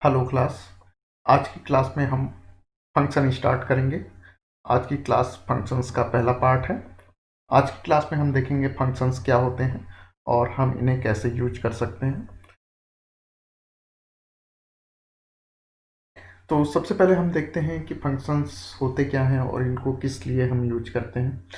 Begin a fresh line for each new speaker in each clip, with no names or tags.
Hello class. आज की class में हम फंक्शन स्टार्ट करेंगे। आज की क्लास फंक्शंस का पहला पार्ट है। आज की क्लास में हम देखेंगे फंक्शंस क्या होते हैं और हम इन्हें कैसे यूज कर सकते हैं। तो सबसे पहले हम देखते हैं कि फंक्शंस होते क्या हैं और इनको किस लिए हम यूज करते हैं।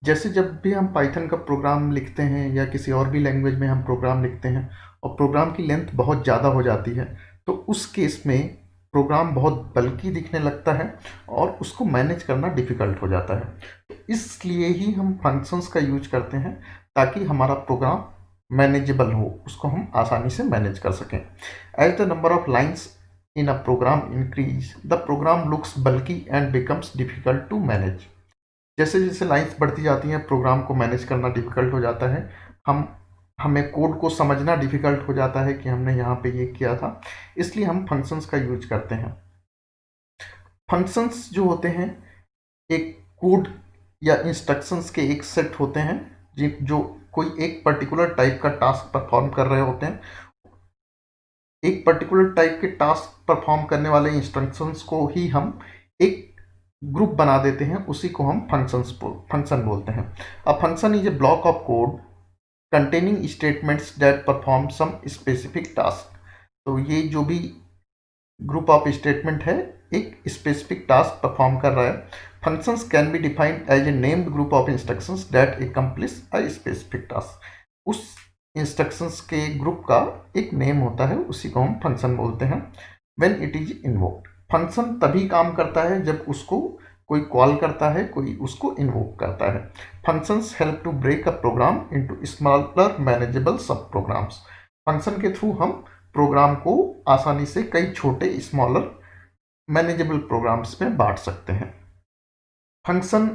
जैसे जब भी हम पाइथन का प्रोग्राम लिखते हैं या किसी और भी लैंग्वेज में हम प्रोग्राम लिखते हैं और प्रोग्राम की लेंथ बहुत ज़्यादा हो जाती है, तो उस केस में प्रोग्राम बहुत बल्कि दिखने लगता है और उसको मैनेज करना डिफ़िकल्ट हो जाता है। तो इसलिए ही हम फंक्शंस का यूज करते हैं ताकि हमारा प्रोग्राम मैनेजेबल हो, उसको हम आसानी से मैनेज कर सकें। As the number of lines in a program increase, the program looks bulky and becomes difficult to manage. जैसे जैसे लाइन्स बढ़ती जाती हैं प्रोग्राम को मैनेज करना डिफ़िकल्ट हो जाता है। हमें कोड को समझना डिफ़िकल्ट हो जाता है कि हमने यहाँ पे ये किया था, इसलिए हम फंक्शंस का यूज करते हैं। फंक्शंस जो होते हैं एक कोड या इंस्ट्रक्शंस के एक सेट होते हैं जो कोई एक पर्टिकुलर टाइप का टास्क परफॉर्म कर रहे होते हैं। एक पर्टिकुलर टाइप के टास्क परफॉर्म करने वाले इंस्ट्रक्शंस को ही हम एक ग्रुप बना देते हैं, उसी को हम फंक्शन बोलते हैं। A function is a block of code containing statements that perform some specific task. तो ये जो भी ग्रुप ऑफ स्टेटमेंट है एक स्पेसिफिक टास्क परफॉर्म कर रहा है। Functions can be defined as a named group of instructions that accomplish a specific task. उस इंस्ट्रक्शंस के ग्रुप का एक नेम होता है, उसी को हम फंक्शन बोलते हैं। When it is invoked, function तभी काम करता है जब उसको कोई कॉल करता है, कोई उसको इन्वोक करता है। Functions help to break a program into smaller manageable sub programs. Function के थ्रू हम प्रोग्राम को आसानी से कई छोटे स्मॉलर मैनेजेबल प्रोग्राम्स में बांट सकते हैं। फंक्शन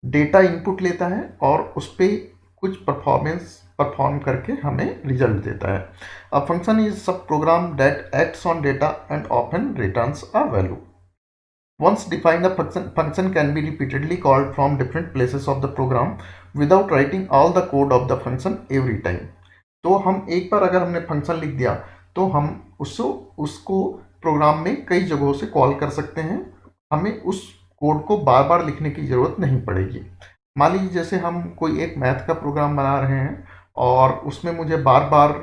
डेटा इनपुट लेता है और उस पर कुछ परफॉर्मेंस परफॉर्म करके हमें रिजल्ट देता है। A function is sub program that acts on data and often returns a value. Once defined, a function can be repeatedly called from different places of the program without writing all the code of the function every time. तो हम एक बार अगर हमने function लिख दिया तो हम उसको उसको प्रोग्राम में कई जगहों से कॉल कर सकते हैं। हमें उस कोड को बार बार लिखने की ज़रूरत नहीं पड़ेगी। मान लीजिए जैसे हम कोई एक मैथ का प्रोग्राम बना रहे हैं और उसमें मुझे बार बार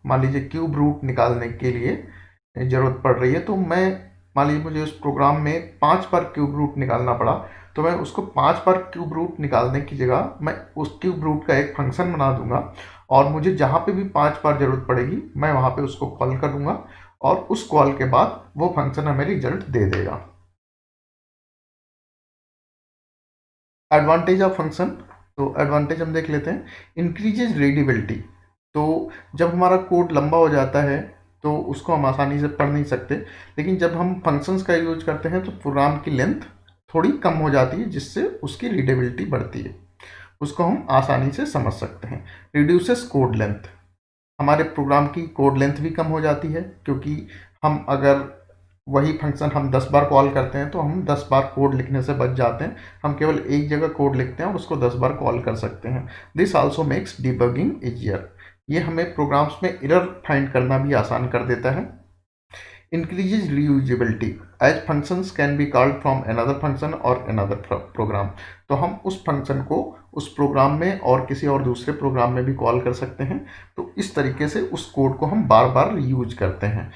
मान लीजिए क्यूब रूट निकालने के लिए ज़रूरत पड़ रही है, तो मैं मान लीजिए मुझे उस प्रोग्राम में 5 बार क्यूब रूट निकालना पड़ा, तो मैं उसको 5 बार क्यूब रूट निकालने की जगह मैं उस क्यूब रूट का एक फंक्शन बना दूंगा और मुझे जहाँ पे भी 5 बार ज़रूरत पड़ेगी मैं वहाँ पे उसको कॉल कर दूंगा और उस कॉल के बाद वो फंक्शन हमें रिजल्ट दे देगा। एडवांटेज ऑफ फंक्शन, तो एडवांटेज हम देख लेते हैं। इंक्रीजेज रीडेबिलिटी, तो जब हमारा कोड लंबा हो जाता है तो उसको हम आसानी से पढ़ नहीं सकते, लेकिन जब हम फंक्शंस का यूज करते हैं तो प्रोग्राम की लेंथ थोड़ी कम हो जाती है जिससे उसकी रीडेबिलिटी बढ़ती है, उसको हम आसानी से समझ सकते हैं। रिड्यूसेस कोड लेंथ, हमारे प्रोग्राम की कोड लेंथ भी कम हो जाती है क्योंकि हम अगर वही फंक्शन हम 10 बार कॉल करते हैं तो हम 10 बार कोड लिखने से बच जाते हैं। हम केवल एक जगह कोड लिखते हैं और उसको 10 बार कॉल कर सकते हैं। This also makes debugging easier, ये हमें प्रोग्राम्स में एरर फाइंड करना भी आसान कर देता है। Increases reusability, as functions can be called from another function और अनदर प्रोग्राम, तो हम उस फंक्शन को उस प्रोग्राम में और किसी और दूसरे प्रोग्राम में भी कॉल कर सकते हैं। तो इस तरीके से उस कोड को हम बार बार रीयूज करते हैं।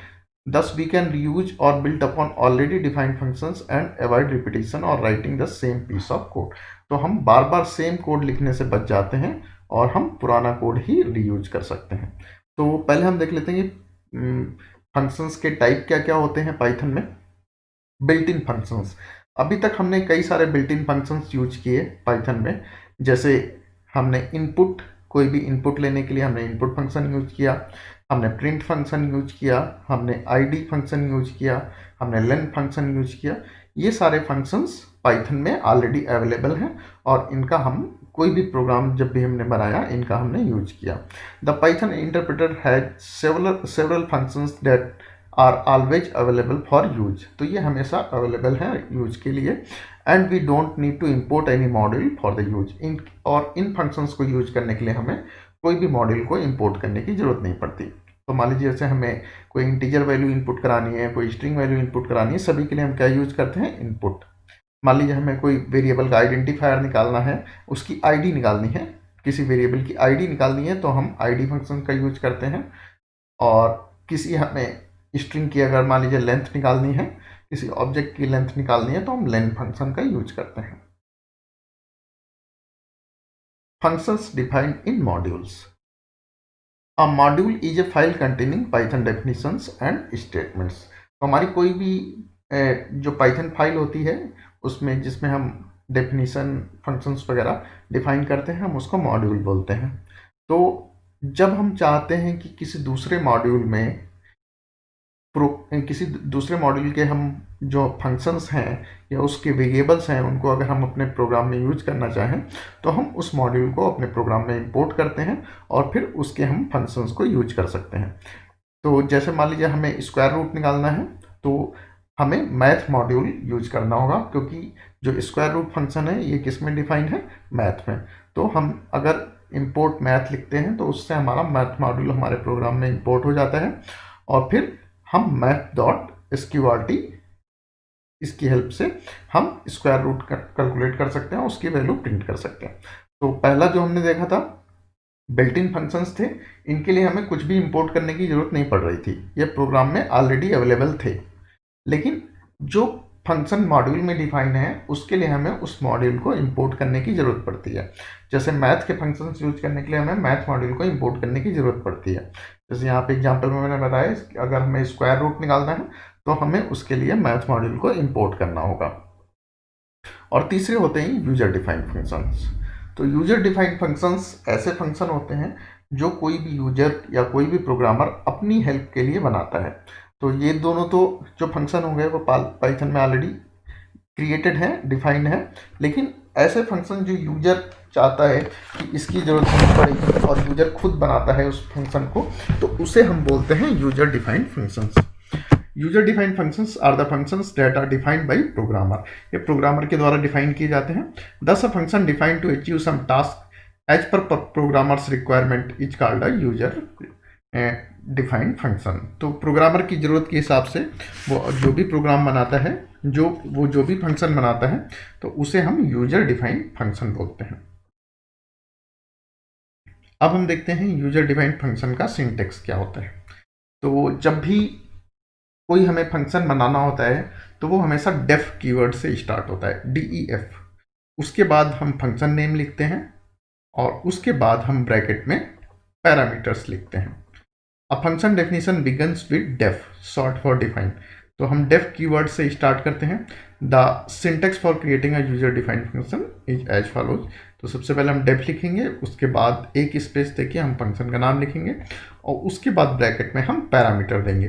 Thus, we can reuse or build upon already defined functions and avoid repetition or writing the same piece of code. तो हम बार बार सेम कोड लिखने से बच जाते हैं और हम पुराना कोड ही रीयूज कर सकते हैं। तो पहले हम देख लेते हैं कि फंक्शंस के टाइप क्या क्या होते हैं पाइथन में। बिल्ट इन फंक्शंस, अभी तक हमने कई सारे बिल्ट इन फंक्शंस यूज किए पाइथन में। जैसे हमने इनपुट, कोई भी इनपुट लेने के लिए हमने इनपुट फंक्शन यूज किया, हमने प्रिंट फंक्शन यूज किया, हमने आईडी फंक्शन यूज किया, हमने लेन फंक्शन यूज किया। ये सारे फंक्शंस पाइथन में ऑलरेडी अवेलेबल हैं और इनका हम कोई भी प्रोग्राम जब भी हमने बनाया इनका हमने यूज किया। The Python interpreter has several functions that are always available for use, तो ये हमेशा अवेलेबल है यूज के लिए। And we don't need to import any module for the use, इन फंक्शंस को यूज करने के लिए हमें कोई भी मॉड्यूल को इंपोर्ट करने की जरूरत नहीं पड़ती। तो मान लीजिए जैसे हमें कोई इंटीजर वैल्यू इनपुट करानी है, कोई स्ट्रिंग वैल्यू इनपुट करानी है, सभी के लिए हम क्या यूज करते हैं, इनपुट। मान लीजिए हमें कोई वेरिएबल का आइडेंटिफायर निकालना है, उसकी आईडी निकालनी है, किसी वेरिएबल की आईडी निकालनी है तो हम आईडी फंक्शन का यूज करते हैं। और किसी हमें स्ट्रिंग की अगर मान लीजिए लेंथ निकालनी है, किसी ऑब्जेक्ट की लेंथ निकालनी है तो हम लेंथ फंक्शन का यूज करते हैं। Functions defined in modules. A module is a file containing Python definitions and statements. तो हमारी कोई भी जो पाइथन फाइल होती है उसमें जिसमें हम डेफिनेशन फंक्शंस वगैरह डिफाइन करते हैं, हम उसको मॉड्यूल बोलते हैं। तो जब हम चाहते हैं कि किसी दूसरे मॉड्यूल में किसी दूसरे मॉड्यूल के हम जो फंक्शंस हैं या उसके वेरिएबल्स हैं उनको अगर हम अपने प्रोग्राम में यूज करना चाहें तो हम उस मॉड्यूल को अपने प्रोग्राम में इंपोर्ट करते हैं और फिर उसके हम फंक्शंस को यूज कर सकते हैं। तो जैसे मान लीजिए हमें स्क्वायर रूट निकालना है तो हमें मैथ मॉड्यूल यूज करना होगा, क्योंकि जो स्क्वायर रूट फंक्शन है ये किस में डिफाइन है, मैथ में। तो हम अगर इंपोर्ट मैथ लिखते हैं तो उससे हमारा मैथ मॉड्यूल हमारे प्रोग्राम में इंपोर्ट हो जाता है और फिर हम मैथ डॉट स्क्यूआरटी इसकी हेल्प से हम स्क्वायर रूट कैलकुलेट कर सकते हैं, उसकी वैल्यू प्रिंट कर सकते हैं। तो पहला जो हमने देखा था बिल्ट इन फंक्शंस थे, इनके लिए हमें कुछ भी इंपोर्ट करने की जरूरत नहीं पड़ रही थी, ये प्रोग्राम में ऑलरेडी अवेलेबल थे। लेकिन जो फंक्शन मॉड्यूल में डिफाइन है उसके लिए हमें उस मॉड्यूल को इंपोर्ट करने की ज़रूरत पड़ती है। जैसे मैथ के फंक्शंस यूज करने के लिए हमें मैथ मॉड्यूल को इंपोर्ट करने की ज़रूरत पड़ती है। जैसे यहाँ पे एग्जांपल में मैंने बताया अगर हमें स्क्वायर रूट निकालना है तो हमें उसके लिए मैथ मॉड्यूल को इंपोर्ट करना होगा। और तीसरे होते हैं यूजर डिफाइंड फंक्शंस। तो यूजर डिफाइंड फंक्शंस ऐसे फंक्शन होते हैं जो कोई भी यूजर या कोई भी प्रोग्रामर अपनी हेल्प के लिए बनाता है। तो ये दोनों तो जो फंक्शन हो गए वो पाइथन में ऑलरेडी क्रिएटेड है, डिफाइंड है। लेकिन ऐसे फंक्शन जो यूजर चाहता है कि इसकी जरूरत नहीं पड़ेगी और यूजर खुद बनाता है उस फंक्शन को, तो उसे हम बोलते हैं user defined functions. User defined functions are the functions that are defined by programmer. ये प्रोग्रामर के द्वारा डिफाइन किए जाते हैं। Thus a function defined to achieve some task as per programmer's requirement is called a user defined function. तो programmer की ज़रूरत के हिसाब से वो जो भी प्रोग्राम बनाता है, जो भी फंक्शन बनाता है, तो उसे हम यूजर डिफाइंड फंक्शन बोलते हैं। अब हम देखते हैं यूजर डिफाइंड फंक्शन का सिंटेक्स क्या होता है। तो जब भी कोई हमें फंक्शन बनाना होता है तो वो हमेशा डेफ कीवर्ड से स्टार्ट होता है, DEF। उसके बाद हम फंक्शन नेम लिखते हैं और उसके बाद हम ब्रैकेट में पैरामीटर्स लिखते हैं। A function definition begins with def, short for define. तो हम डेफ कीवर्ड से स्टार्ट करते हैं। The syntax for creating a user defined function is as follows. तो सबसे पहले हम डेफ लिखेंगे, उसके बाद एक स्पेस देके हम फंक्शन का नाम लिखेंगे और उसके बाद ब्रैकेट में हम पैरामीटर देंगे।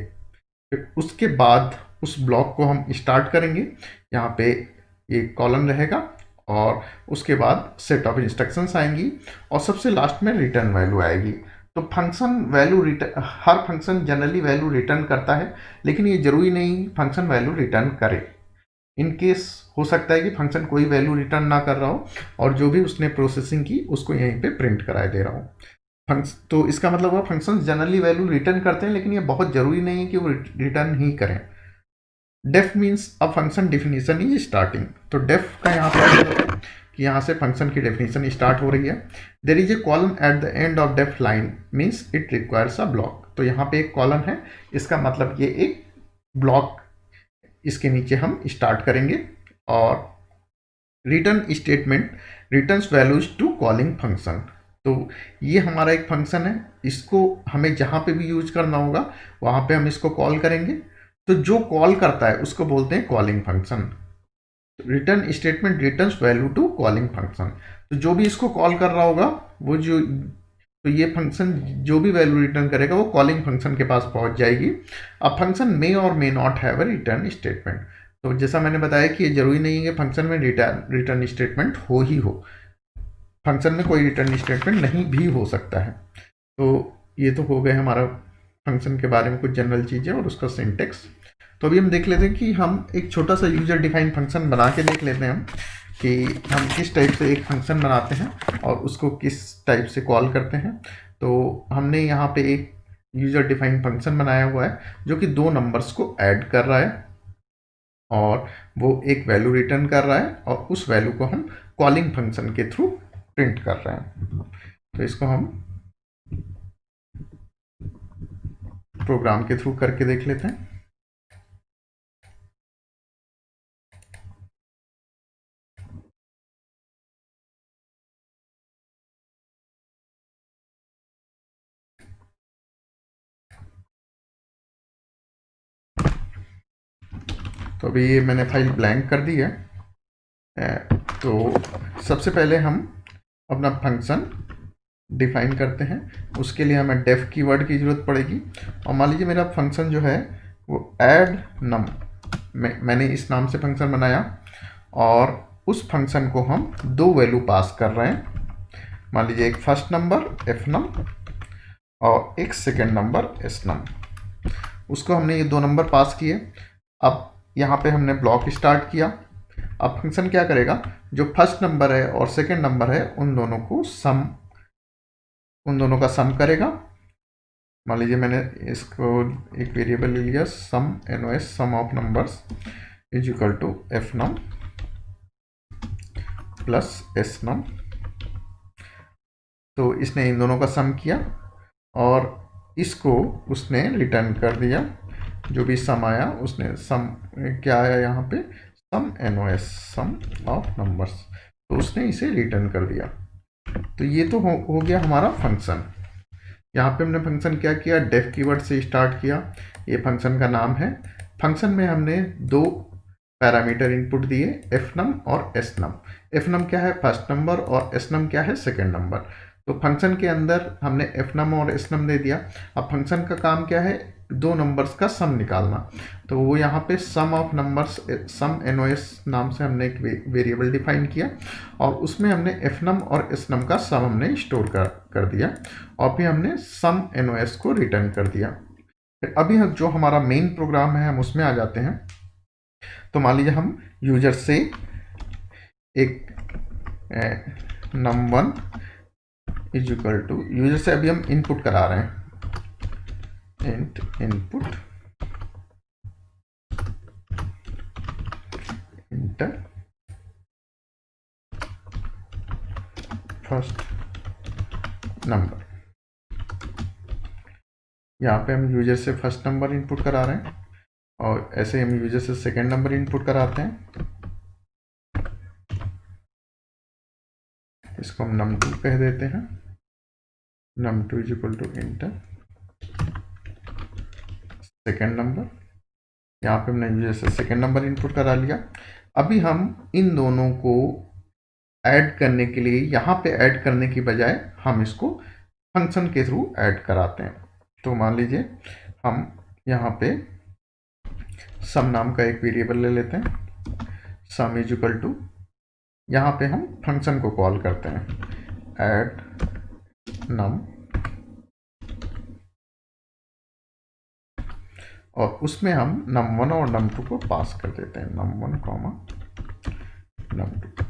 फिर उसके बाद उस ब्लॉक को हम स्टार्ट करेंगे, यहाँ पे एक कॉलम रहेगा और उसके बाद सेट ऑफ इंस्ट्रक्शंस आएंगी और सबसे लास्ट में रिटर्न वैल्यू आएगी। तो फंक्शन वैल्यू रिटर्न, हर फंक्शन जनरली वैल्यू रिटर्न करता है, लेकिन ये जरूरी नहीं फंक्शन वैल्यू रिटर्न करे। इन केस हो सकता है कि फंक्शन कोई वैल्यू रिटर्न ना कर रहा हो और जो भी उसने प्रोसेसिंग की उसको यहीं पे प्रिंट कराए दे रहा हो। तो इसका मतलब हुआ फंक्शन जनरली वैल्यू रिटर्न करते हैं, लेकिन ये बहुत जरूरी नहीं है कि वो रिटर्न ही करें। Def means a function definition is starting. तो डेफ का यहाँ पर कि यहाँ से फंक्शन की डेफिनेशन स्टार्ट हो रही है। There is a column at the end of def line means it requires a block. तो यहाँ पे एक कॉलम है, इसका मतलब ये एक ब्लॉक इसके नीचे हम स्टार्ट करेंगे। और return statement returns values to calling function. तो ये हमारा एक फंक्शन है, इसको हमें जहाँ पे भी यूज करना होगा वहाँ पे हम इसको कॉल करेंगे। तो जो कॉल करता है उसको बोलते हैं calling function. Return statement returns value to calling function. तो जो भी इसको कॉल कर रहा होगा वो तो ये फंक्शन जो भी वैल्यू रिटर्न करेगा वो कॉलिंग फंक्शन के पास पहुंच जाएगी। अब फंक्शन मे और may not have a return statement. तो जैसा मैंने बताया कि ये जरूरी नहीं है कि फंक्शन में रिटर्न स्टेटमेंट हो ही हो, फंक्शन में कोई रिटर्न स्टेटमेंट नहीं भी हो सकता है। तो ये तो हो गए हमारा फंक्शन के बारे में कुछ जनरल चीज़ें और उसका सिंटेक्स। तो अभी हम देख लेते हैं कि हम एक छोटा सा यूजर डिफाइंड फंक्शन बना के देख लेते हैं हम कि हम किस टाइप से एक फंक्शन बनाते हैं और उसको किस टाइप से कॉल करते हैं। तो हमने यहाँ पे एक यूजर डिफाइंड फंक्शन बनाया हुआ है जो कि दो नंबर्स को ऐड कर रहा है और वो एक वैल्यू रिटर्न कर रहा है और उस वैल्यू को हम कॉलिंग फंक्शन के थ्रू प्रिंट कर रहे हैं। तो इसको हम प्रोग्राम के थ्रू करके देख लेते हैं। तो अभी ये मैंने फाइल ब्लैंक कर दी है। तो सबसे पहले हम अपना फंक्शन डिफाइन करते हैं। उसके लिए हमें डेफ कीवर्ड की ज़रूरत पड़ेगी और मान लीजिए मेरा फंक्शन जो है वो ऐड नम, मैंने इस नाम से फंक्शन बनाया और उस फंक्शन को हम दो वैल्यू पास कर रहे हैं। मान लीजिए एक फर्स्ट नंबर एफ नम और एक सेकेंड नंबर एस नम। उसको हमने ये दो नंबर पास किए। अब यहाँ पे हमने ब्लॉक स्टार्ट किया। अब फंक्शन क्या करेगा, जो फर्स्ट नंबर है और सेकेंड नंबर है उन दोनों का सम करेगा। मान लीजिए मैंने इसको एक वेरिएबल ले लिया sum NOS, sum of numbers is equal to F num plus S num. तो इसने इन दोनों का सम किया और इसको उसने रिटर्न कर दिया। जो भी सम आया उसने सम क्या आया यहाँ पे, सम NOS, सम ऑफ नंबर्स, तो उसने इसे रिटर्न कर दिया। तो ये तो हो गया हमारा फंक्शन। यहाँ पे हमने फंक्शन क्या किया, डेफ कीवर्ड से स्टार्ट किया। ये फंक्शन का नाम है। फंक्शन में हमने दो पैरामीटर इनपुट दिए, एफ नम और एस नम। एफ नम क्या है, फर्स्ट नंबर, और एस नम क्या है, सेकेंड नंबर। तो फंक्शन के अंदर हमने एफ नम और एस नम दे दिया। अब फंक्शन का काम क्या है, दो नंबर्स का सम निकालना। तो वो यहाँ पे सम ऑफ नंबर्स, सम NOS नाम से हमने एक वेरिएबल डिफाइन किया और उसमें हमने एफ नम और एस नम का सम हमने स्टोर कर दिया और फिर हमने सम NOS को रिटर्न कर दिया। फिर अभी जो हमारा मेन प्रोग्राम है हम उसमें आ जाते हैं। तो मान लीजिए हम यूजर से एक num1 is equal to, user से अभी हम इनपुट करा रहे हैं, int input inter first number. यहाँ पे हम यूजर से फर्स्ट नंबर इनपुट करा रहे हैं और ऐसे हम यूजर से सेकेंड नंबर इनपुट कराते हैं। इसको हम num2 कह देते हैं। num2 is equal to enter second number. यहाँ पे हमने यूजर से सेकेंड नंबर इनपुट करा लिया। अभी हम इन दोनों को ऐड करने के लिए, यहाँ पे ऐड करने की बजाय हम इसको फंक्शन के थ्रू ऐड कराते हैं। तो मान लीजिए हम यहाँ पे सम नाम का एक वेरिएबल ले लेते हैं, सम इज इक्वल टू, यहाँ पे हम फंक्शन को कॉल करते हैं ऐड नम और उसमें हम num1 और num2 को पास कर देते हैं, num1 num2।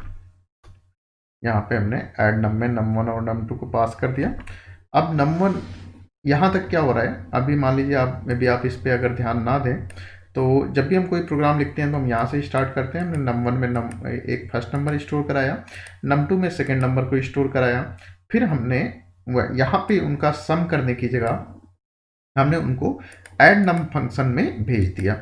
यहाँ पे हमने ऐड नम में num1 और num2 को पास कर दिया। अब num1 यहाँ तक क्या हो रहा है, अभी मान लीजिए आप में भी आप इस पे अगर ध्यान ना दें तो जब भी हम कोई प्रोग्राम लिखते हैं तो हम यहाँ से स्टार्ट करते हैं। हमने num1 में एक फर्स्ट नंबर स्टोर कराया, num2 में सेकेंड नंबर को स्टोर कराया, फिर हमने यहाँ पे उनका सम करने की जगह हमने उनको ऐड नम फंक्शन में भेज दिया।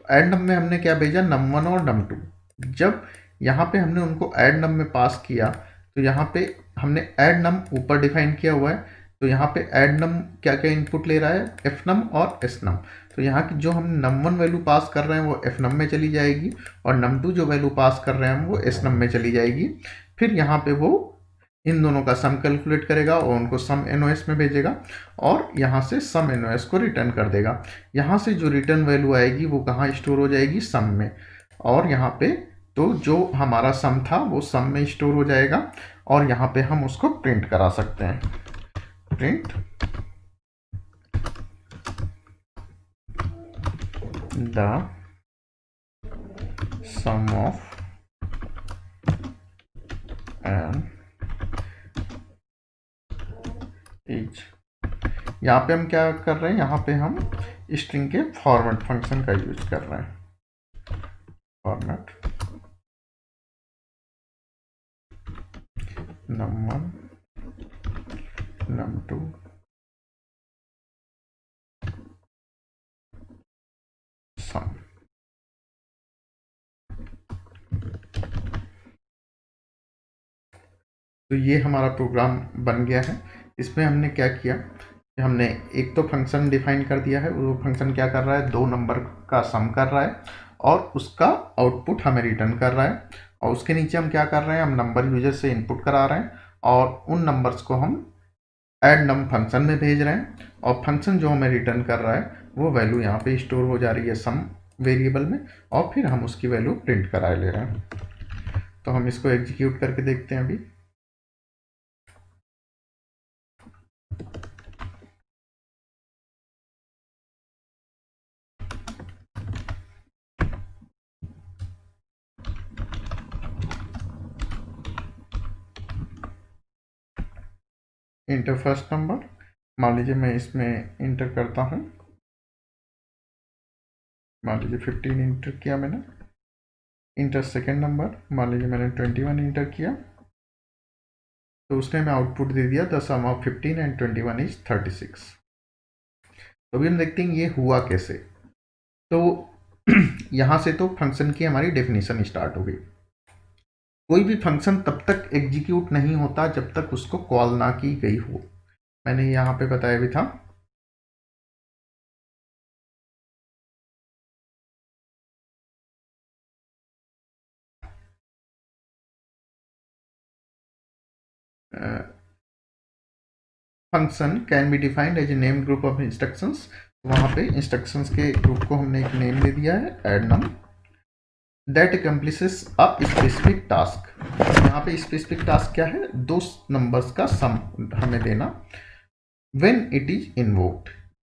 ऐड नम में हमने क्या भेजा, num1 और num2। जब यहाँ पे हमने उनको ऐड नम में पास किया तो यहाँ पे हमने ऐड नम ऊपर डिफाइन किया हुआ है। तो यहाँ पे ऐड नम क्या क्या इनपुट ले रहा है, एफ नम और एस नम। तो यहाँ की जो हम num1 वैल्यू पास कर रहे हैं वो एफ नम में चली जाएगी और num2 जो वैल्यू पास कर रहे हैं हम वो एस नम में चली जाएगी। फिर यहाँ पे वो इन दोनों का सम कैलकुलेट करेगा और उनको सम NOS में भेजेगा और यहाँ से सम NOS को रिटर्न कर देगा। यहाँ से जो रिटर्न वैल्यू आएगी वो कहाँ स्टोर हो जाएगी, सम में। और यहाँ पे तो जो हमारा सम था वो सम में स्टोर हो जाएगा और यहाँ पे हम उसको प्रिंट करा सकते हैं, print the sum of n is यहाँ पे हम क्या कर रहे हैं, यहाँ पे हम स्ट्रिंग के फॉर्मेट फंक्शन का यूज कर रहे हैं। Format num1 num2 sum। तो ये हमारा प्रोग्राम बन गया है। इसमें हमने क्या किया कि हमने एक तो फंक्शन डिफाइन कर दिया है, वो फंक्शन क्या कर रहा है, दो नंबर का सम कर रहा है और उसका आउटपुट हमें रिटर्न कर रहा है। और उसके नीचे हम क्या कर रहे हैं, हम नंबर यूजर से इनपुट करा रहे हैं और उन नंबर्स को हम ऐड नम फंक्शन में भेज रहे हैं और फंक्शन जो हमें रिटर्न कर रहा है वो वैल्यू यहाँ पे स्टोर हो जा रही है सम वेरिएबल में और फिर हम उसकी वैल्यू प्रिंट करा ले रहे हैं। तो हम इसको एग्जीक्यूट करके देखते हैं अभी। इंटर फर्स्ट नंबर, मान लीजिए मैं इसमें इंटर करता हूँ, मान लीजिए 15 इंटर किया मैंने। इंटर सेकेंड नंबर, मान लीजिए मैंने 21 इंटर किया, तो उसने हमें आउटपुट दे दिया the sum of 15 and 21 is 36। तो अभी हम देखते हैं ये हुआ कैसे। तो यहाँ से तो फंक्शन की हमारी डेफिनेशन स्टार्ट हो गई। कोई भी फंक्शन तब तक एग्जीक्यूट नहीं होता जब तक उसको कॉल ना की गई हो। मैंने यहाँ पे बताया भी था। Function can be defined as a name group of instructions. वहाँ पे इंस्ट्रक्शंस के ग्रुप को हमने एक नेम दे दिया है add num that accomplishes a specific task. यहाँ पे स्पेसिफिक टास्क क्या है, दो नंबर्स का सम हमें देना। व्हेन इट इज इन्वोक्ड,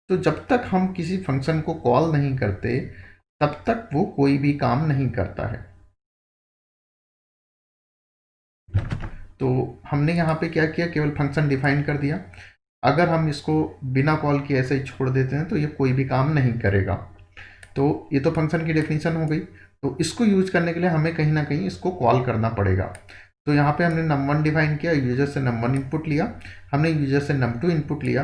तो जब तक हम किसी फंक्शन को कॉल नहीं करते तब तक वो कोई भी काम नहीं करता है। तो हमने यहाँ पे क्या किया, केवल फंक्शन डिफाइन कर दिया। अगर हम इसको बिना कॉल किए ऐसे ही छोड़ देते हैं तो ये कोई भी काम नहीं करेगा। तो ये तो फंक्शन की डेफिनेशन हो गई। तो इसको यूज करने के लिए हमें कहीं ना कहीं इसको कॉल करना पड़ेगा। तो यहाँ पे हमने num1 डिफाइन किया, यूजर से num1 इनपुट लिया, हमने यूजर से num2 इनपुट लिया।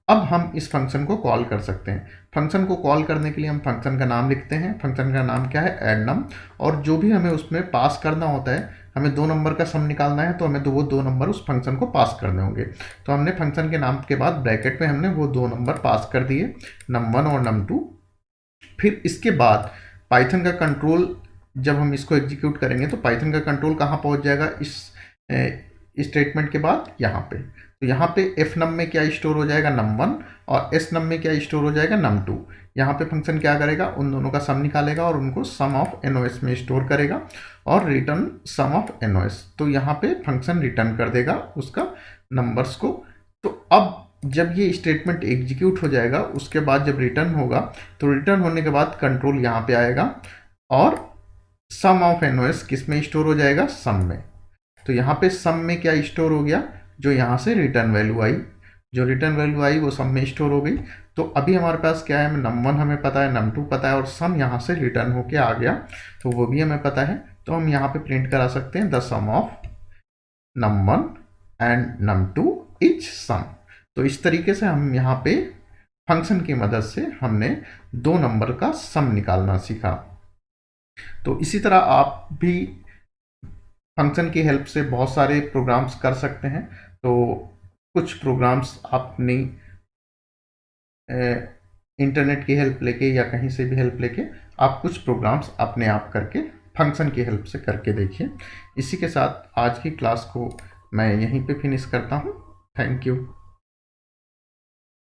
अब हम इस फंक्शन को कॉल कर सकते हैं। फंक्शन को कॉल करने के लिए हम फंक्शन का नाम लिखते हैं। फंक्शन का नाम क्या है, एड नम। और जो भी हमें उसमें पास करना होता है, हमें दो नंबर का सम निकालना है तो हमें वो दो नंबर उस फंक्शन को पास करने होंगे। तो हमने फंक्शन के नाम के बाद ब्रैकेट में हमने वो दो नंबर पास कर दिए, num1 और num2। फिर इसके बाद पाइथन का कंट्रोल, जब हम इसको एग्जीक्यूट करेंगे तो पाइथन का कंट्रोल कहाँ पहुँच जाएगा, इस स्टेटमेंट के बाद यहाँ पे। तो यहाँ पे एफ नम में क्या स्टोर हो जाएगा, num1, और एस नम में क्या स्टोर हो जाएगा, num2। यहाँ पे फंक्शन क्या करेगा, उन दोनों का सम निकालेगा और उनको सम ऑफ एनओएस में स्टोर करेगा और रिटर्न सम ऑफ एनओएस। तो यहाँ पे फंक्शन रिटर्न कर देगा उसका नंबर्स को। तो अब जब ये स्टेटमेंट एग्जीक्यूट हो जाएगा, उसके बाद जब रिटर्न होगा तो रिटर्न होने के बाद कंट्रोल यहाँ पे आएगा और सम ऑफ एनओएस किस में स्टोर हो जाएगा, सम में। तो यहाँ पे सम में क्या स्टोर हो गया, जो यहाँ से रिटर्न वैल्यू आई, जो रिटर्न वैल्यू आई वो सम में स्टोर हो गई। तो अभी हमारे पास क्या है, num1 हमें पता है, num2 पता है और सम यहाँ से रिटर्न होके आ गया, तो वो भी हमें पता है। तो हम यहाँ पे प्रिंट करा सकते हैं the sum of num1 and num2 is sum. तो इस तरीके से हम यहाँ पे फंक्शन की मदद से हमने दो नंबर का सम निकालना सीखा। तो इसी तरह आप भी फंक्शन की हेल्प से बहुत सारे प्रोग्राम्स कर सकते हैं। तो कुछ प्रोग्राम्स आपने इंटरनेट की हेल्प लेके या कहीं से भी हेल्प लेके आप कुछ प्रोग्राम्स अपने आप करके फंक्शन की हेल्प से करके देखिए। इसी के साथ आज की क्लास को मैं यहीं पे फिनिश करता हूँ। Thank you.